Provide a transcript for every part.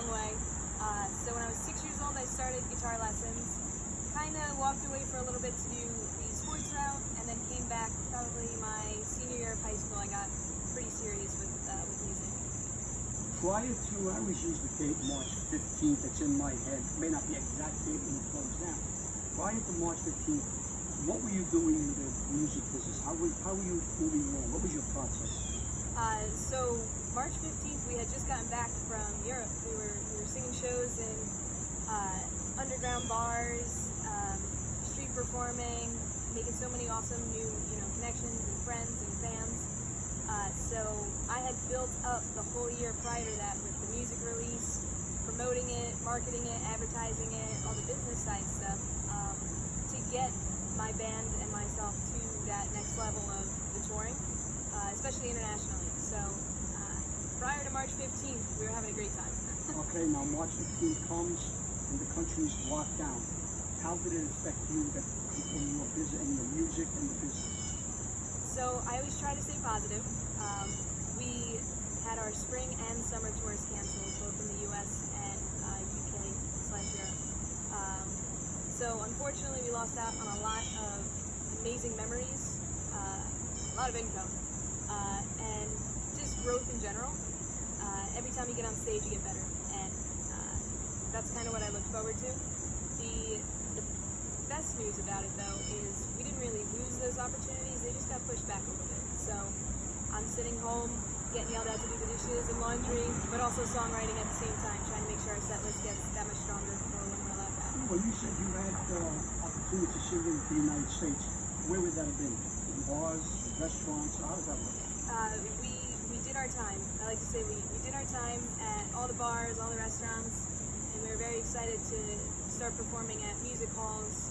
long way. So when I was 6 years old, I started guitar lessons. Kind of walked away for a little bit to do the sports route, and then came back probably my senior year of high school. I got pretty serious with music. Prior to, I always use the date March 15th, it's in my head. It may not be exact date when it closed down. Prior to March 15th, what were you doing with the music business? How were you moving along? What was your process? So March 15th, we had just gotten back from Europe. We were singing shows in underground bars, street performing, making so many awesome new connections and friends and fans. So I had built up the whole year prior to that with the music release, promoting it, marketing it, advertising it, all the business side stuff, to get my band and myself to that next level of the touring, especially internationally. So prior to March 15th, we were having a great time. Okay, now March 15th comes and the country's locked down. How did it affect you in your business, in your music and the business? So I always try to stay positive. We had our spring and summer tours canceled, both in the US and UK/Europe. So unfortunately, we lost out on a lot of amazing memories, a lot of income, and just growth in general. Every time you get on stage, you get better, and that's kind of what I look forward to. The best news about it, though, is we didn't really lose those opportunities. They just got pushed back a little bit. So I'm sitting home, getting yelled at to do the dishes and laundry, but also songwriting at the same time, trying to make sure our set list gets that much stronger for when we're allowed back. Well, you said you had opportunity to sing in the United States. Where would that have been? In bars, restaurants? How does that work? We did our time. I like to say we did our time at all the bars, all the restaurants, and we were very excited to start performing at music halls,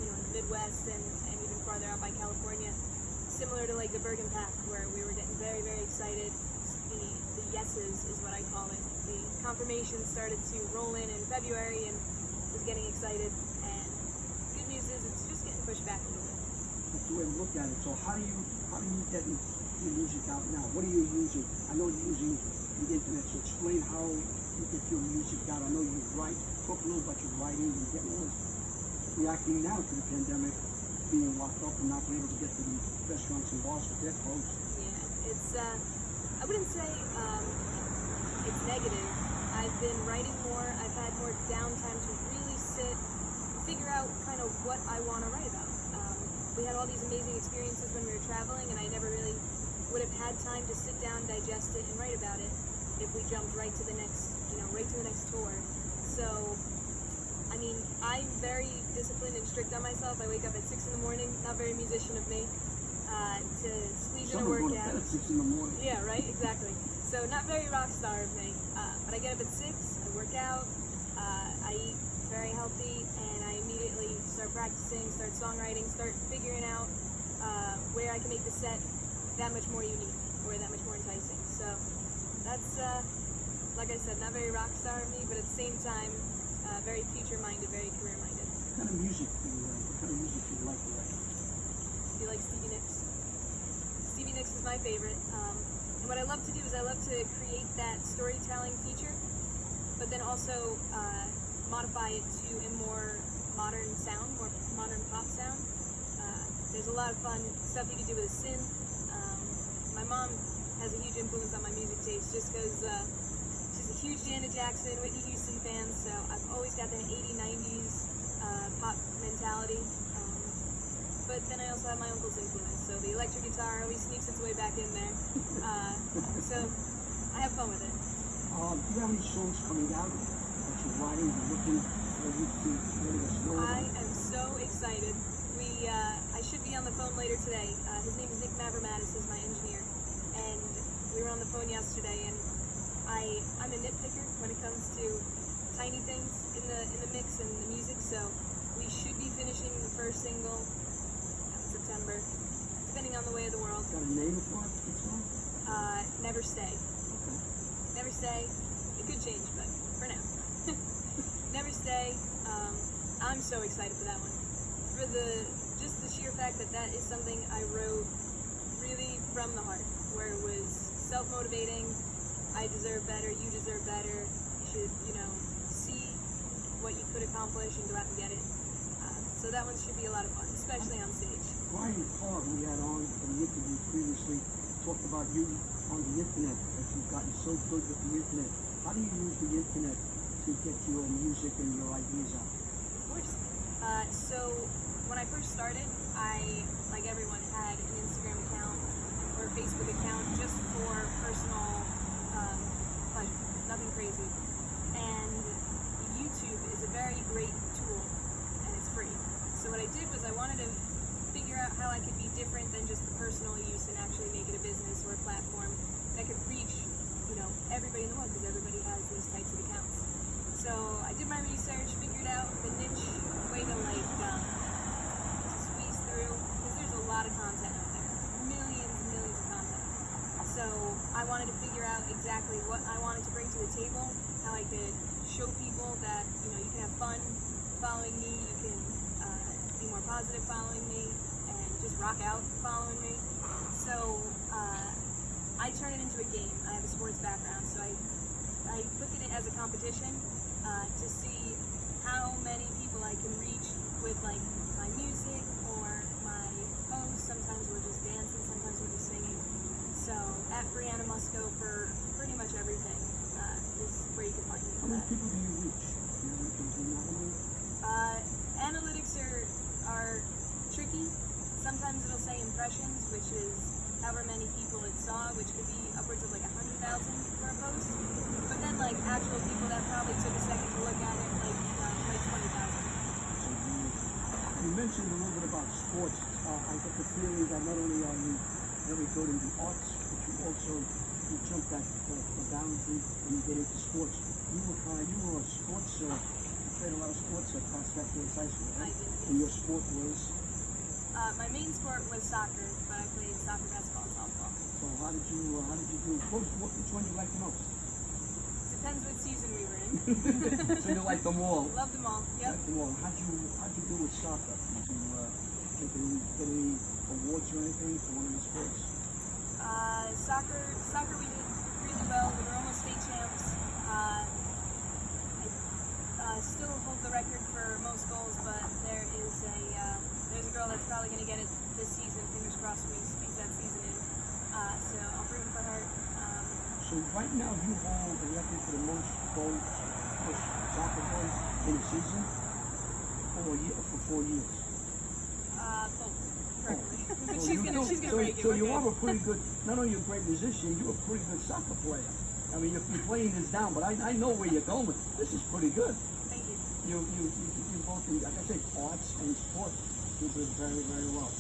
in the Midwest and even farther out by California, similar to like the Bergen Pack, where we were getting very, very excited. The yeses is what I call it. The confirmations started to roll in February, and was getting excited. And good news is it's just getting pushed back a little bit. That's the way to look at it. So how do you get your music out now? What are you using? I know you're using the internet, so explain how you get your music out. I know you write. Talk a little about your writing and getting all this. Reacting now to the pandemic, being locked up and not being able to get to the restaurants and bars with their closed. Yeah, it's I wouldn't say it's negative. I've been writing more. I've had more downtime to really sit, figure out kind of what I want to write about. We had all these amazing experiences when we were traveling, and I never really would have had time to sit down, digest it, and write about it if we jumped right to the next, right to the next tour. So, I mean, I'm very disciplined and strict on myself. I wake up at 6 in the morning, not very musician of me, to squeeze in a workout. At 6 in the morning. Yeah, right, exactly. So not very rock star of me, but I get up at 6, I work out, I eat very healthy, and I immediately start practicing, start songwriting, start figuring out where I can make the set that much more unique, or that much more enticing. So that's, like I said, not very rock star of me, but at the same time, very future-minded, very career-minded. What kind of music do you write? What kind of music do you like to write? Do you like Stevie Nicks? Stevie Nicks is my favorite. And what I love to do is I love to create that storytelling feature, but then also modify it to a more modern sound, more modern pop sound. There's a lot of fun stuff you can do with a synth. My mom has a huge influence on my music taste just because she's a huge Janet Jackson, Whitney Houston fan, so I've always got that 80s, 90s pop mentality. But then I also have my uncle's influence, so the electric guitar always sneaks its way back in there. So I have fun with it. Do you have any songs coming out that you're writing and looking for you to let us know about? I am so excited. I should be on the phone later today. His name is Nick Mavromatis, is my engineer, and we were on the phone yesterday. And I'm a nitpicker when it comes to tiny things in the mix and the music. So we should be finishing the first single in September, depending on the way of the world. Got a name for it? Never Stay. Okay. Never Stay. It could change, but for now. Never Stay. I'm so excited for that one. For just the sheer fact that is something I wrote really from the heart, where it was self-motivating, I deserve better, you deserve better, you should, see what you could accomplish and go out and get it. So that one should be a lot of fun, especially on stage. Brian Carr, who we had on from the interview previously, talked about you on the internet, as you've gotten so good with the internet. How do you use the internet to get your music and your ideas out? Of course. So when I first started, I, like everyone, had an Instagram account or a Facebook account just for personal pleasure, nothing crazy. And YouTube is a very great tool, and it's free. So what I did was I wanted to figure out how I could be different than just the personal use and actually make it a business or a platform that could reach, everybody in the world, because everybody has these types of accounts. So I did my research, figured out the niche way to squeeze through, because there's a lot of content out there, millions and millions of content. So I wanted to figure out exactly what I wanted to bring to the table, how I could show people that you can have fun following me, you can be more positive following me, and just rock out following me. So I turn it into a game. I have a sports background, so I look at it as a competition to see how many people I can reach with my music or my posts. Sometimes we're just dancing, sometimes we're just singing. So at Brianna Musco for pretty much everything is where you can find me. How many people do you reach? Do you know? Analytics are tricky. Sometimes it'll say impressions, which is however many people it saw, which could be upwards of 100,000 for a post. But then actual people that probably took a second to look at it, like 20,000. You mentioned a little bit about sports. I get the feeling that not only are you very good in the arts, but you jump that the boundary when you get into sports. You were a sports. You played a lot of sports at Prospect Hills High School, right? I did. And your sport was? My main sport was soccer, but I played soccer, basketball, and softball. So how did you do? Which one you like the most? Depends what season we were in. So you like them all? Love them all. Yep. Like them all. How'd you do with soccer? Did you get any awards or anything for one of the sports? Soccer we did really well. We were almost state champs. I still hold the record for most goals, but there's a girl that's probably going to get it this season. Fingers crossed we squeeze that season in. So I'm rooting for her. So right now you hold the record for the most soccer goals in a season, or for 4 years? Both. Correctly. But So she's gonna break it. So you are a pretty good, not only a great musician, you're a pretty good soccer player. I mean, you're playing this down, but I know where you're going. This is pretty good. Thank you. You both, like I said, arts and sports, you did very, very well.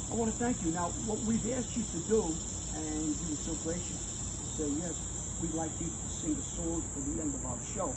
I want to thank you. Now, what we've asked you to do, and you were so gracious to say yes, we'd like you to sing a song for the end of our show.